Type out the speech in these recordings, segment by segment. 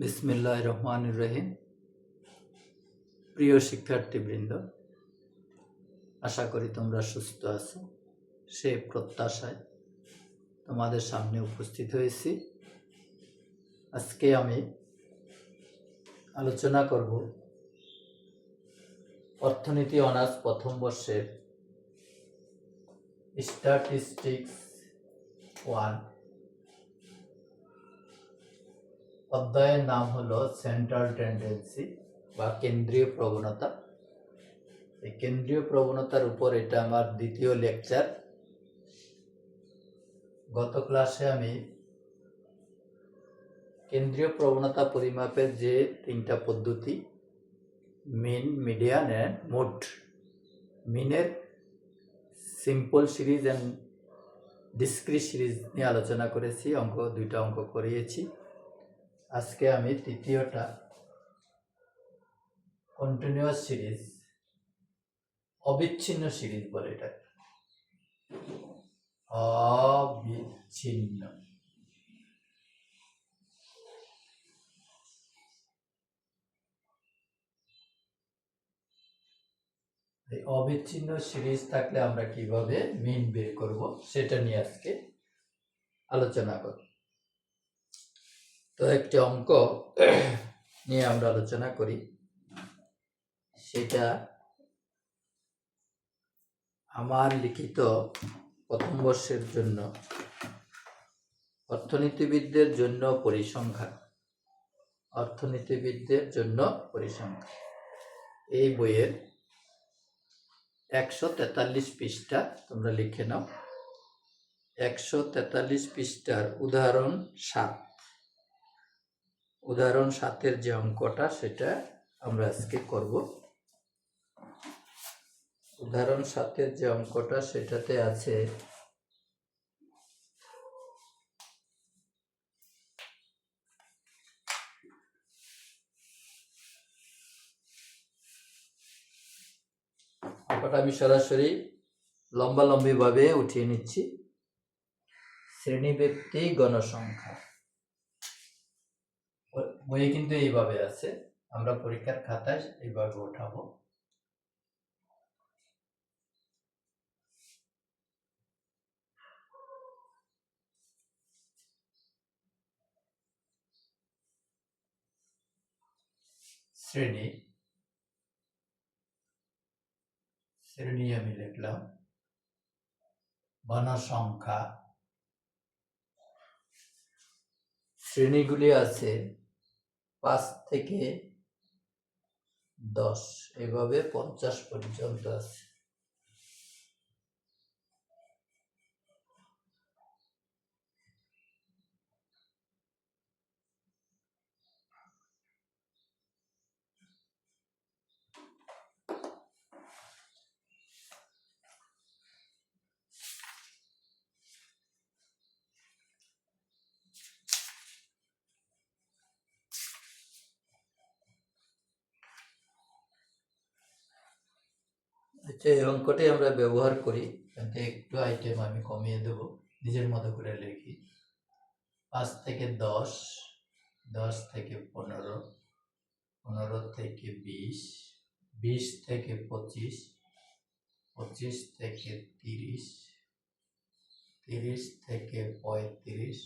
বিসমিল্লাহির রহমানির রহিম। প্রিয় শিক্ষার্থীবৃন্দ, আশা করি তোমরা সুস্থ আছো। সে প্রত্যাশায় তোমাদের সামনে উপস্থিত হয়েছি। আজকে আমি আলোচনা করব অর্থনীতি অনার্স প্রথম বর্ষের স্ট্যাটিস্টিক্স 1 অধ্যায়ের নাম হলো সেন্ট্রাল টেন্ডেন্সি বা কেন্দ্রীয় প্রবণতা। এই কেন্দ্রীয় প্রবণতার উপর এটা আমার দ্বিতীয় লেকচার। গত ক্লাসে আমি কেন্দ্রীয় প্রবণতা পরিমাপের যে তিনটা পদ্ধতি, মিন, মিডিয়ান অ্যান্ড মোড, মিনের simple series and discrete series নিয়ে আলোচনা করেছি। দুইটা অঙ্ক করিয়েছি। আজকে আমি তৃতীয়টা কন্টিনিউয়াস সিরিজ, অবিচ্ছিন্ন সিরিজ বলে এটা, অবিচ্ছিন্ন। এই অবিচ্ছিন্ন সিরিজ থাকলে আমরা কিভাবে মিন বের করব সেটা নিয়ে আজকে আলোচনা করব। তো একটি অঙ্ক নিয়ে আমরা আলোচনা করি। সেটা আমার লিখিত প্রথম বর্ষের জন্য অর্থনীতিবিদদের জন্য পরিসংখ্যান, অর্থনীতিবিদদের জন্য পরিসংখ্যান, এই বইয়ের 143 পৃষ্ঠা তোমরা লিখে নাও। 143 পৃষ্ঠার উদাহরণ 7, উদাহরণ 7-এর যে অঙ্কটা সেটা আমরা আজকে করব। উদাহরণ 7-এর যে অঙ্কটা সেটাতে আছে অঙ্কটা আমি সরাসরি লম্বালম্বিভাবে উঠিয়ে নিচ্ছি। শ্রেণীব্যক্তি গণসংখ্যা বইয়ে কিন্তু এইভাবে আছে, আমরা পরীক্ষার খাতায় এইভাবে উঠাবো। শ্রেণী আমি লিখলাম, গণসংখ্যা, শ্রেণীগুলি আছে 5 থেকে 10, এভাবে 50 পর্যন্ত আছে। আচ্ছা, এই অঙ্কটি আমরা ব্যবহার করি, এতে একটু আইটেম আমি কমিয়ে দেব, নিজের মতো করে লিখি। 5 থেকে 10, 10 থেকে 15, 15 থেকে 20, 20 থেকে 25, 25 থেকে 30, 30 থেকে 35,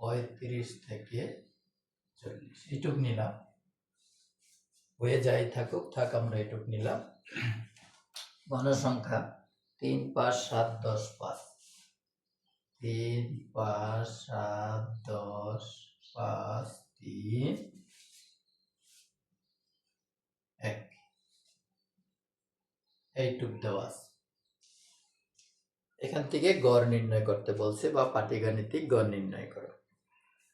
35 থেকে 40, এইটুক নিলাম। হয়ে যাই থাকুক, আমরা এটুক নিলাম। গণসংখ্যা 3, 5, 7, 10, 5, 3, 5, 7, 10, 5, 3, 1, এইটুক দেওয়া আছে। এখান থেকে গড় নির্ণয় করতে বলছে বা পাটিগাণিতিক গড় নির্ণয় করো।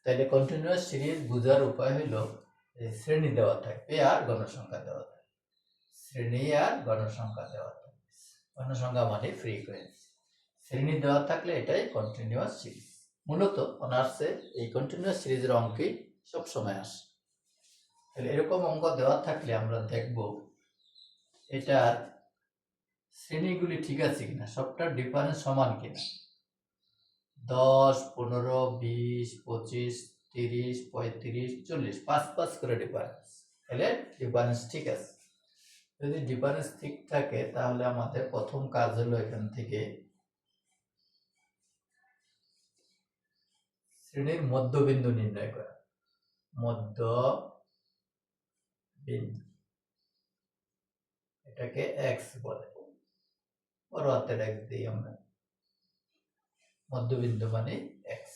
তাহলে কন্টিনিউয়াস সিরিজ বোঝার উপায় হলো শ্রেণী দেওয়া থাকবে আর গণসংখ্যা দেওয়া থাকবে। শ্রেণী আর গণসংখ্যা দেওয়া থাকবে। গণসংখ্যা মানে ফ্রিকোয়েন্সি। শ্রেণী দেওয়া থাকলে এটাই কন্টিনিউয়াস সিরিজ। মূলত অনার্সে এই কন্টিনিউয়াস সিরিজের অঙ্কই সবসময় আসে। তাহলে এরকম অঙ্ক দেওয়া থাকলে আমরা দেখব এটার শ্রেণীগুলি ঠিক আছে কিনা, সবটার ডিফারেন্স সমান কিনা। 10, 15, 20, 25, 30, 35, 40, 5 করে ডিফারেন্স। তাহলে ডিফারেন্স ঠিক আছে। যদি ডিফারেন্স ঠিক থাকে তাহলে আমাদের প্রথম কাজ হলো এখান থেকে শ্রেণীর মধ্যবিন্দু নির্ণয় করা। মধ্যবিন্দু, এটাকে এক্স বলে, বড় হাতের এক্স দিই আমরা। মধ্যবিন্দু মানে এক্স,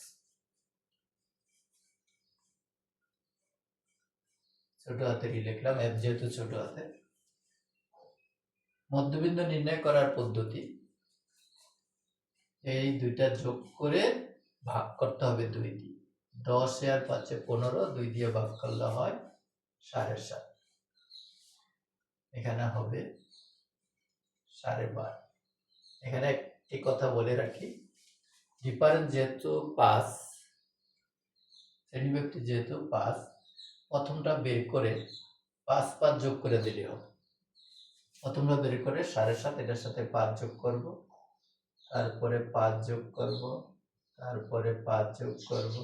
ছোট হাতেরই লিখলাম, এফ যেহেতু ছোট হাতের। মধ্যবিন্দু নির্ণয় করার পদ্ধতি, এই দুইটা যোগ করে ভাগ করতে হবে 2 দিয়ে। 10 আর 5 15, 2 দিয়ে ভাগ করলে হয় 7.5। এখানে হবে 12.5। এখানে একটি কথা বলে রাখি, ডিফারেন্স যেহেতু 5, শ্রেণীব্যাপ্তি যেহেতু 5, প্রথমটা বের করে 5 যোগ করে দিলে হবে। প্রথমটা বের করে 7.5, এটার সাথে 5 যোগ করব, তারপরে 5 যোগ করব, তারপরে 5 যোগ করব,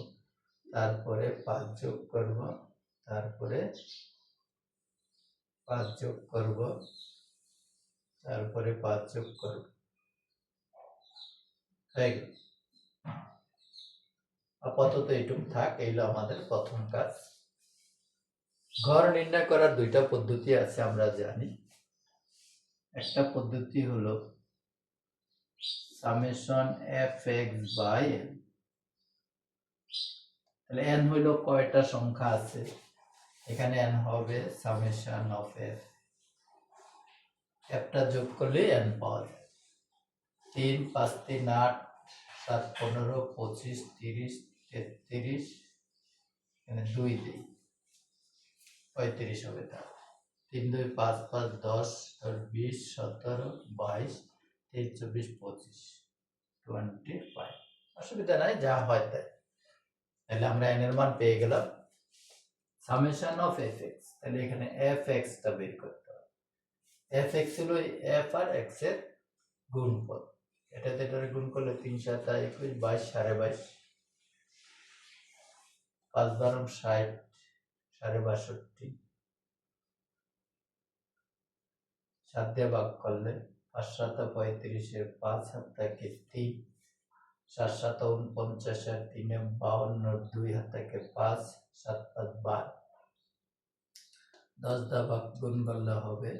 তারপরে 5 যোগ করব, তারপরে 5 যোগ করব, তারপরে 5 যোগ করব। হয়ে গেল। আপাতত এইটুকু থাক, এইগুলো আমাদের প্রথম কাজ। গড় নির্ণয় করার দুইটা পদ্ধতি আছে আমরা জানি। একটা পদ্ধতি হলো summation f x by n. তাহলে এন হইল কয়টা সংখ্যা আছে, এখানে এন হবে সামেশন অফ এফ, এফটা যোগ করলে এন পাওয়া যায়। 3, 5, 3, 8, 7, 15, 25, 30, 33, এখানে 2 দিই, 35 হবে। তার 3, 2, 5, 5, 10, 20, 17, 22, 23, 24, 25, 25। অসুবিধা নাই, যা হয় তাই। তাহলে আমরা এন এর মান পেয়ে গেলাম। সামেশন অফ এফ এক্স, তাহলে এখানে এফ এক্সটা বের করতে হবে। এফ এক্স হলো এফ আর এক্স এর গুণফল। এটাতে এটারে গুণ করলে 3, 7, 21, 22, 22.5, 5, 12, 60, 62.5, 7 দিয়ে ভাগ করলে 5, 7, 35, 5 হাত থাকে 3, 7, 7, 49, 3, 52, 2 হাত থাকে 5, 7, 5, 12। 10 দিয়ে ভাগ গুণ করলে হবে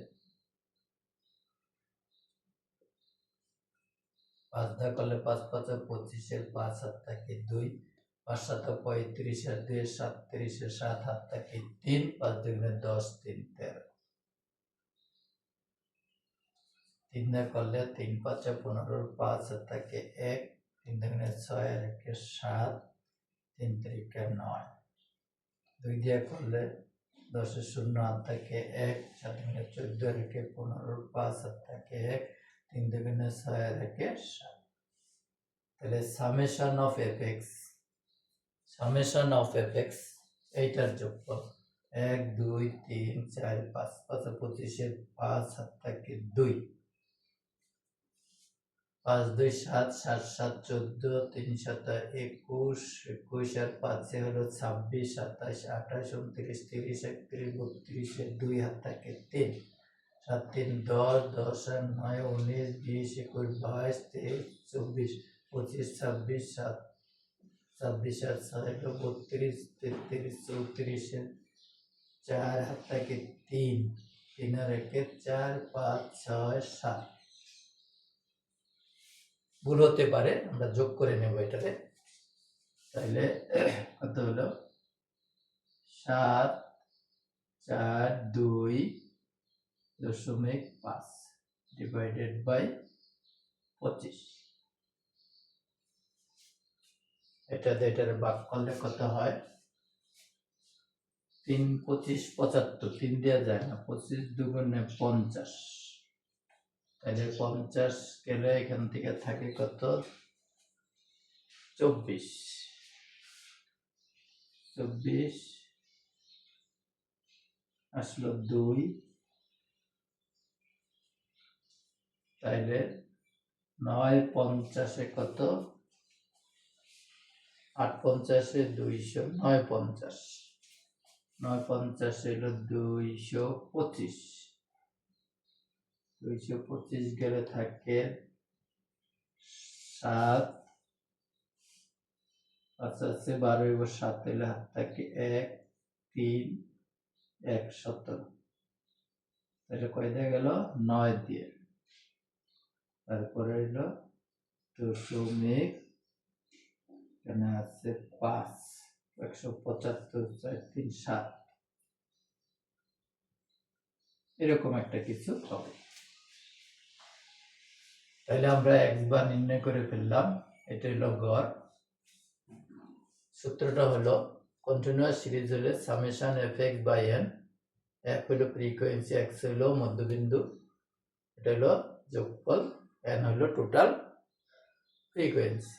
5 দিয়ে করলে 5, 5, 25, 5 হাত থাকে 2, 5, 7, 35, 2, 37, 7 হাত থাকে 3, 5, 2, 10, 3, 13। 3 দিয়ে করলে 3, 5, 15, 5 হাত থাকে 1, 3 2, 6 আর 1 7, 3 3 9। 2 দিয়ে করলে 10 0 হাত থাকে 1, 7 14 আর 1 15, 5 হাত থাকে 1, 3 2, 6 আর 1 7। তাহলে সামেশন অফ এফ এক্স এইটার যোগফল 1 2 3 4 5, 5 25, 5 হাত থাকে 2, 5 2 7, 7 7 14, 3 7 21, 21 আর 5 হলো 26, 27, 28, 29, 30, 31, 32, 2 হাত থাকে 3, 7 3 10, 10 আর 9 19, 20, 21, 22, 23, 24, 25, 26, 7 26 আর 6 হলো 32, 33, 34, 4 হাত থাকে 3, 3 আর 1 4, 5 6 7। ভুল হতে পারে, আমরা যোগ করে নেব এটাতে। তাহলে কত হলো 7 4 2.5 ডিভাইডেড বাই 25। এটাতে এটার ভাগ করলে কত হয় 3 25 75, 3 দেওয়া যায় না, 25 2 50। তাহলে 50 গেলে এখান থেকে থাকে কত 24, 24 আসলো 2, তাইলে 9 50 কত 8 পঞ্চাশে 200, 9 50, 9 50 হলো 225, 225 গেলে থাকে 7, 5 আছে 12 এবং 7 হলে হাত থাকে 1, 3, 1 17, তাহলে কয় দিয়ে গেল 9 দিয়ে। তারপরে হলো দশমিক, এখানে আছে 5, 175, 4, 3, 7, এরকম একটা কিছু হবে। তাহলে আমরা x বার নির্ণয় করে ফেললাম। এটা হলো গড়। সূত্রটা হলো কন্টিনিউয়াস সিরিজ হলে summation fx by n, f হলো ফ্রিকোয়েন্সি, x হলো মধ্যবিন্দু, এটা হলো যোগফল, n হলো টোটাল ফ্রিকোয়েন্সি।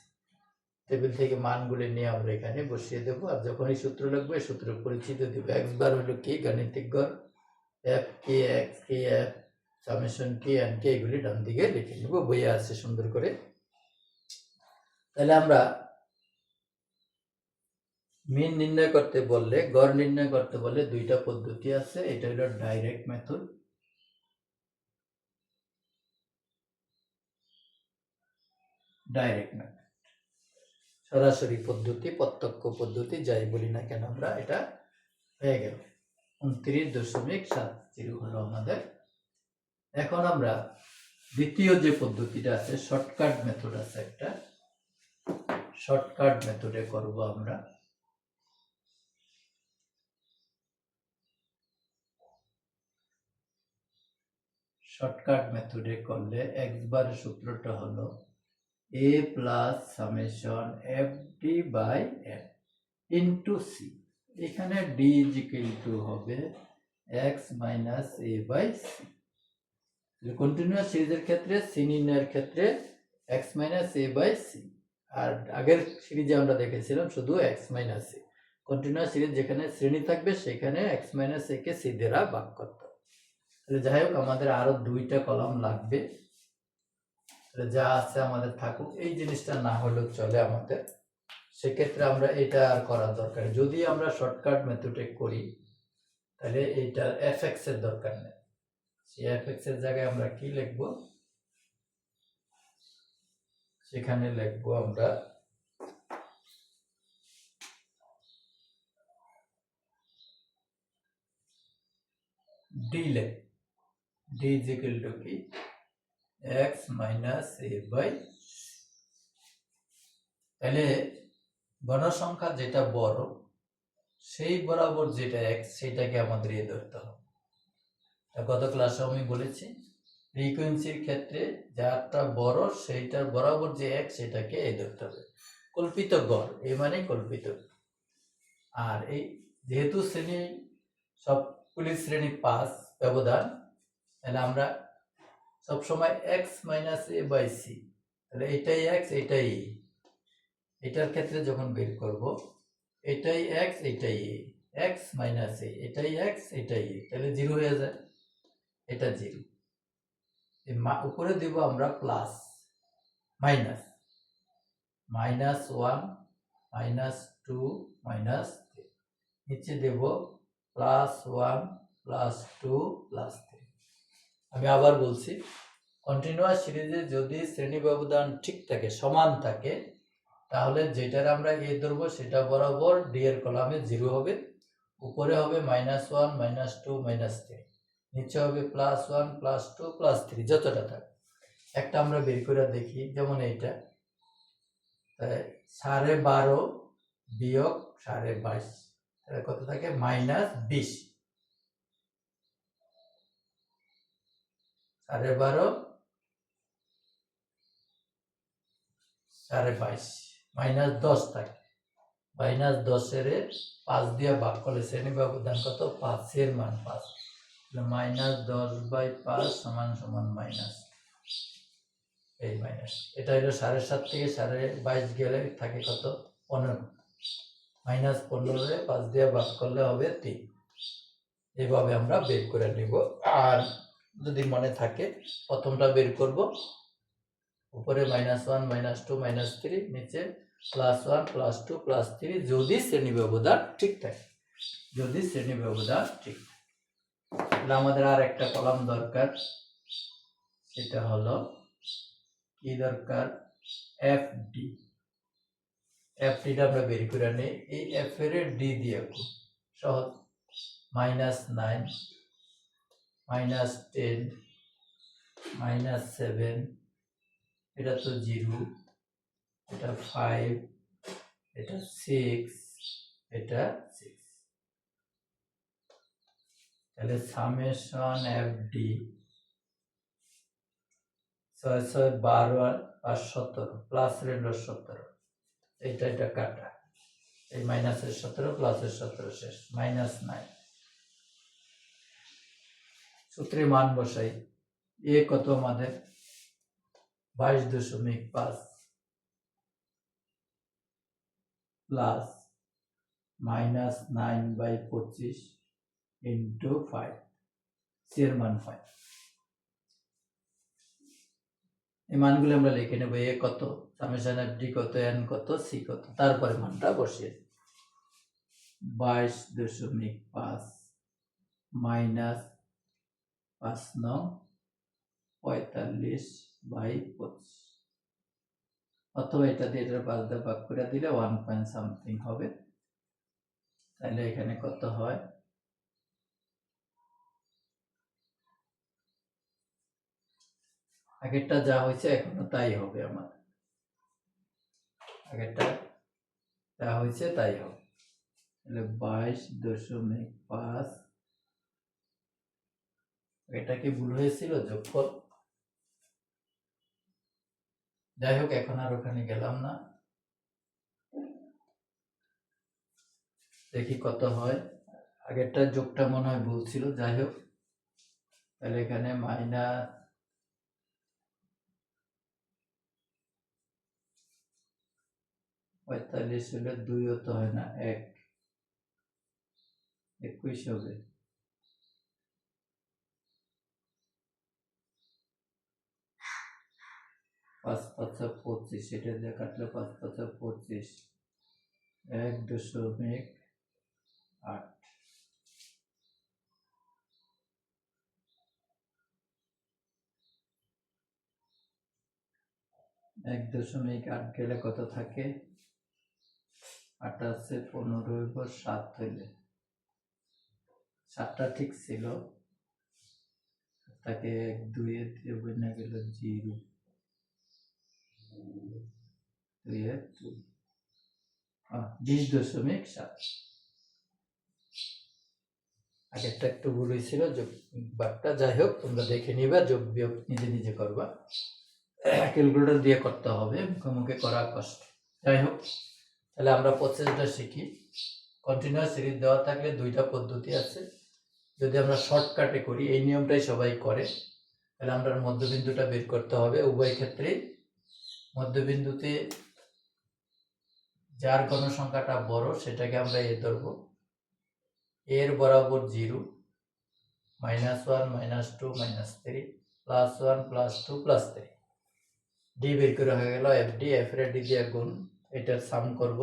টেবিল থেকে মানগুলি নিয়ে আমরা এখানে বসিয়ে দেবো, আর যখন এই সূত্র লিখবো এই সূত্র পরিচিত দেব। x বার হলো কি গাণিতিক গড়, f কে x কে f, সামেশন কে n কে, এগুলি ডান দিকে লিখে নেব, বইয়ে আছে সুন্দর করে। তাহলে আমরা মিন নির্ণয় করতে বললে, গড় নির্ণয় করতে বললে দুইটা পদ্ধতি আছে। এটা হলো ডাইরেক্ট মেথড, সরাসরি পদ্ধতি, প্রত্যক্ষ পদ্ধতি, যাই বলি না কেন আমরা, এটা হয়ে গেল 29.70 হলো আমাদের। এখন আমরা দ্বিতীয় যে পদ্ধতিটা আছে, শর্টকাট মেথড আছে একটা, শর্টকাট মেথডে করব আমরা। শর্টকাট মেথডে করলে x বারের সূত্রটা হলো a plus summation fd by n into c, এখানে d ইজ ইকুয়াল টু হবে x minus a by c। Continuous সিরিজের ক্ষেত্রে c নির্ণয়ের ক্ষেত্রে x minus a by c, আর আগের সিরিজে আমরা দেখেছিলাম শুধু x minus a। Continuous series যেখানে শ্রেণী থাকবে সেখানে x মাইনাস a কে c দ্বারা ভাগ করতে হবে। তাহলে যাই হোক, আমাদের আরো দুইটা কলাম লাগবে, যা আছে আমাদের থাকুক, এই জিনিসটা না হলেও চলে আমাদের। সেক্ষেত্রে আমরা এটা আর করার দরকার, যদি আমরা শর্টকাট মেথডে করি তাহলে এইটা fx এর দরকার নেই। সেই fx এর জায়গায় আমরা কি লিখবো, সেখানে লিখবো আমরা d, লিখ d is equal to কি x মাইনাস a বাই। তাহলে গণসংখ্যা যেটা বড় সেই বরাবর যেটা x, সেটাকে আমাদের এ ধরতে হবে। গত ক্লাসে আমি বলেছি ফ্রিকোয়েন্সির ক্ষেত্রে যারটা বড় সেইটার বরাবর যে x, সেটাকে এ ধরতে হবে। কল্পিত গড়, এই মানে কল্পিত। আর এই যেহেতু শ্রেণী সবগুলি শ্রেণী 5 ব্যবধান, তাহলে আমরা সবসময় x minus a by c, তাহলে এটাই x এটাই a, এটার ক্ষেত্রে যখন বের করব এটাই x এটাই a, x মাইনাস a, এটাই x এটাই a, তাহলে 0 হয়ে যায়, এটা 0। উপরে দেব আমরা plus, minus, minus 1, minus 2, minus 3, নিচে দেব প্লাস 1, প্লাস 2, প্লাস 3। আমি আবার বলছি, কন্টিনিউয়াস সিরিজে যদি শ্রেণী ব্যবধান ঠিক থাকে, সমান থাকে, তাহলে যেটার আমরা এ ধরবো সেটা বরাবর d এর কলামে 0 হবে, উপরে হবে মাইনাস 1, মাইনাস 2, মাইনাস 3, নিচে হবে প্লাস 1, প্লাস 2, প্লাস 3, যতটা থাকে। একটা আমরা বের করে দেখি, যেমন এইটা 12.5 বিয়োগ 22.5, তাহলে কত থাকে মাইনাস 20। 12.5, 22.5, মাইনাস 10 থাকে, মাইনাস 10 এর 5 দিয়ে ভাগ করলে শ্রেণী ব্যবধান কত, 5 এর মান 5, মাইনাস 10/5 সমান সমান মাইনাস, এই মাইনাস, এটা হলো 7.5 থেকে 22.5 গেলে থাকে কত 15, মাইনাস 15 এর 5 দিয়ে ভাগ করলে হবে 3। এইভাবে আমরা বের করে নিব। আর যদি মনে থাকে প্রথমটা বের করব, উপরে -1, -2, -3, নিচে +1 +2 +3 যদি শ্রেণী ব্যবধান ঠিক থাকে, যদি শ্রেণী ব্যবধান ঠিক থাকে। তাহলে আমাদের আর একটা কলাম দরকার, সেটা হলো কি দরকার, এফডি। এফডিটা আমরা বের করে নিই। এই এফ এর ডি দিয়ে খুব সহজ, -9 -10 -7, এটা তো 0, এটা 5, এটা 6, এটা 6। তাহলে সামেশন এফডি 6 6 12 আর 17 প্লাস রেন্ড 17, এটা কাটা, এই মাইনাসের 17 প্লাসের 17 শেষ, -9। সূত্রে মান বসাই, এ কত আমাদের 22.5 প্লাস -9/25 ইন্টু 5, সি এর মান 5। এই মানগুলো আমরা লিখে নেব, এ কত, সামেশন এফ ডি কত, এন কত, সি কত, তারপরে মানটা বসিয়ে 22.5 মাইনাস 5 9 45/25, অথবা এটা দিয়ে এটা 5 দিয়ে ভাগ করে দিলে 1 পয়েন্ট সামথিং হবে। তাহলে এখানে কত হয়, আগেরটা যা হয়েছে এখনো তাই হবে, আমার আগেরটা যা হয়েছে তাই হবে। তাহলে 22.5, এটা কি ভুল হয়েছিল যোগফল, যাই হোক এখন আর ওখানে গেলাম না, দেখি কত হয়। আগেরটা যোগটা মনে হয় ভুল ছিল, যাই হোক। তাহলে এখানে -45 হলে 2 তো হয় না, 1 21 হবে। পাঁচ 5 25, এটা দিয়ে কাটলে 5 5 25, 1.8। 1.8 গেলে কত থাকে, 28 15 7 হইলে 7টা ঠিক ছিল, তাকে 2 এর দিয়ে বইনা গেল 0, 2 এর 20.7। আগেরটা একটু ভুল হয়েছিল যোগ বারটা, যাই হোক তোমরা দেখে নিবা, যোগ বিয়োগ নিজে নিজে করবা, ক্যালকুলেটর দিয়ে করতে হবে, মুখে করা কষ্ট। যাই হোক, তাহলে আমরা প্রসেসটা শিখি। কন্টিনিউয়াস সিরিজ দেওয়া থাকলে দুইটা পদ্ধতি আছে, যদি আমরা শর্টকাটে করি, এই নিয়মটাই সবাই করে, তাহলে আমরা মধ্যবিন্দুটা বের করতে হবে। উভয় ক্ষেত্রে মধ্যবিন্দুতে যার গণসংখ্যাটা বড় সেটাকে আমরা এ ধরবো, এর বরাবর 0, -1 -2 -3 +1 +2 +3, ডি বের করে হয়ে গেল এফডি, এফ এর ডি দিয়ে গুণ, এটার সাম করব,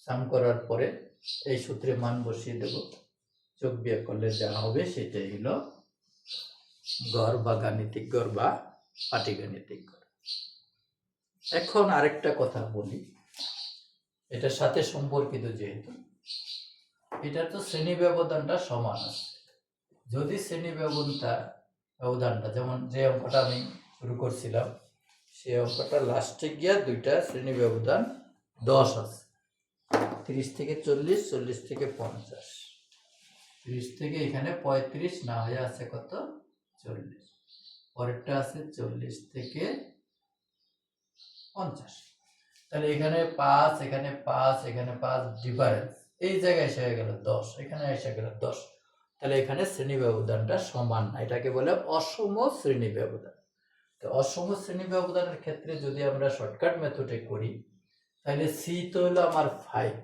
সাম করার পরে এই সূত্রে মান বসিয়ে দেব, যোগ বিয়োগ করলে যা হবে সেটাই হলো গড় বা গাণিতিক গড় বা পাটিগাণিতিক গড়। এখন আরেকটা কথা বলি, এটার সাথে সম্পর্কিত, যেহেতু এটা তো শ্রেণী ব্যবধানটা সমান আছে, যদি শ্রেণী ব্যবধানটা যেমন যে অঙ্কটা আমি শুরু করছিলাম, সেই অঙ্কটা লাস্টে গিয়া দুইটা শ্রেণী ব্যবধান 10 আছে, 30 থেকে 40, 40 থেকে 50, 30 থেকে এখানে 35 না হয়ে আছে কত 40, পরেরটা আছে 40 থেকে 50। তাহলে এখানে 5, এখানে 5, এখানে 5 ডিফারেন্স, এই জায়গায় এসে গেল 10, এখানে এসে গেল 10, তাহলে এখানে শ্রেণী ব্যবধানটা সমান না, এটাকে বলে অসম শ্রেণী ব্যবধান। তো অসম শ্রেণী ব্যবধানের ক্ষেত্রে যদি আমরা শর্টকাট মেথডে করি, তাহলে সি তো হলো আমার 5,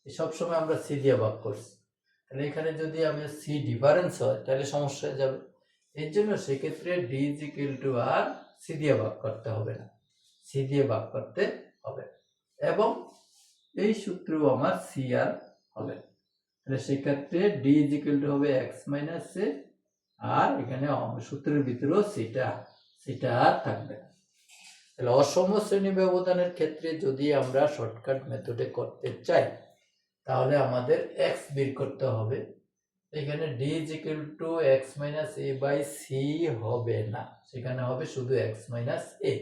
সবসময় আমরা সি দিয়ে ভাগ করছি, তাহলে এখানে যদি আমি সি ডিফারেন্স হয় তাহলে সমস্যা হয়ে যাবে, এর জন্য সেক্ষেত্রে ডি ইজ ইকুয়াল টু আর সি দিয়ে ভাগ করতে হবে না, সি দিয়ে ভাগ করতে হবে, এবং এই সূত্রেও আমার সি আর হবে। তাহলে সেক্ষেত্রে ডি ইজ ইকুয়াল টু হবে এক্স মাইনাস এ, আর এখানে সূত্রের ভিতরেও সেটা আর থাকবে না। তাহলে অসম শ্রেণী ব্যবধানের ক্ষেত্রে যদি আমরা শর্টকাট মেথডে করতে চাই তাহলে আমাদের এক্স বের করতে হবে। এখানে d is equal to x minus a by c হবে না, সেখানে হবে শুধু x minus a.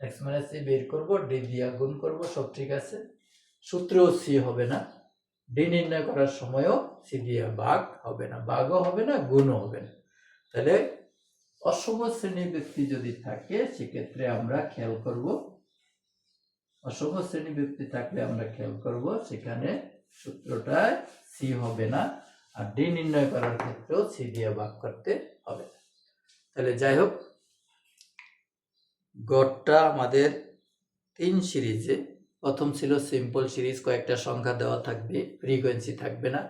X minus a বের করব, ডি দিয়ে গুণ করব, সব ঠিক আছে। সূত্রেও সি হবে না, ডি নির্ণয় করার সময়ও সি দিয়ে ভাগ হবে না, ভাগও হবে না, গুণও হবে না। তাহলে অসম শ্রেণী ব্যক্তি যদি থাকে সেক্ষেত্রে আমরা খেয়াল করব, অসম শ্রেণী ব্যক্তি থাকলে আমরা খেয়াল করব সেখানে সূত্রটায় সি হবে না, আর ডি নির্ণয় করার ক্ষেত্রেও সি দিয়ে ভাগ করতে হবে। তাহলে যাই হোক, গড়টা আমাদের 3 সিরিজে, প্রথম ছিল সিম্পল সিরিজ, কয়েকটা সংখ্যা দেওয়া থাকবে, ফ্রিকোয়েন্সি থাকবে না।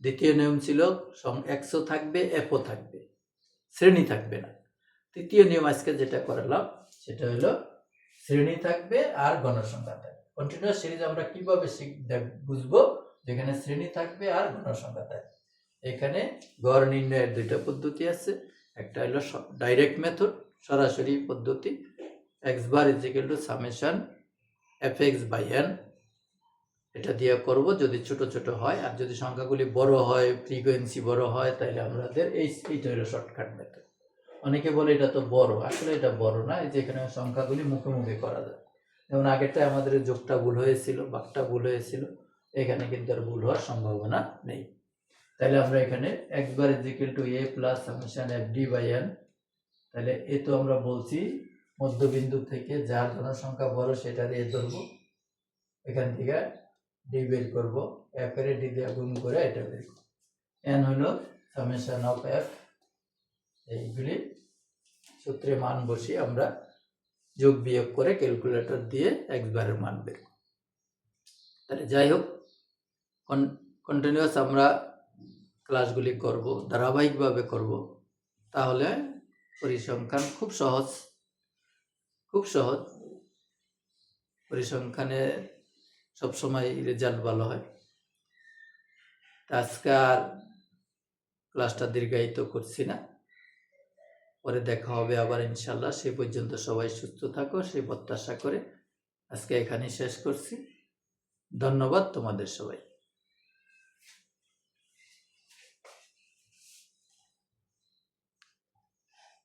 দ্বিতীয় নিয়ম ছিল এক্সও থাকবে, এফও থাকবে, শ্রেণী থাকবে না। তৃতীয় নিয়ম আজকে যেটা করালাম সেটা হলো শ্রেণী থাকবে আর গণসংখ্যা থাকবে। কন্টিনিউয়াস সিরিজ আমরা কিভাবে বুঝবো, যেখানে শ্রেণী থাকবে আর গণসংখ্যা থাকবে। এখানে গড় নির্ণয়ের দুইটা পদ্ধতি আছে, একটা হলো ডাইরেক্ট মেথড, সরাসরি পদ্ধতি, x bar is equal to summation f x by n, এটা দিয়ে করব যদি ছোট ছোট হয়, আর যদি সংখ্যাগুলি বড় হয়, ফ্রিকোয়েন্সি বড় হয়, তাহলে আমাদের এইটা হলো শর্টকাট মেথড। অনেকে বলে এটা তো বড়, আসলে এটা বড় না, এই যে এখানে সংখ্যাগুলি মুখে মুখে করা যায়। যেমন আগেরটা আমাদের যোগটা ভুল হয়েছিল, ভাগটা ভুল হয়েছিল, এখানে কিন্তু আর ভুল হওয়ার সম্ভাবনা নেই। তাহলে আমরা এখানে x bar is equal to a plus summation f d by n, তাহলে এ তো আমরা বলছি মধ্যবিন্দু থেকে যার জনসংখ্যা বড় সেটা দিয়ে ধরবো, এখান থেকে ডি বের করবো, এফ এর ডি দিয়ে গুণ করে এটা বের করবো। এন হলো সামেশন অফ এফ, এইগুলি সূত্রে মান বসিয়ে আমরা যোগ বিয়োগ করে ক্যালকুলেটর দিয়ে এক্স বারের মান বের করব। তাহলে যাই হোক, কন্টিনিউয়াস আমরা ক্লাসগুলি করব, ধারাবাহিকভাবে করব, তাহলে পরিসংখ্যান খুব সহজ, খুব সহজ। পরিসংখ্যানে সবসময় রেজাল্ট ভালো হয়। আজকে আর ক্লাসটা দীর্ঘায়িত করছি না, পরে দেখা হবে আবার ইনশাল্লাহ। সেই পর্যন্ত সবাই সুস্থ থাকো, সেই প্রত্যাশা করে আজকে এখানেই শেষ করছি। ধন্যবাদ তোমাদের সবাই।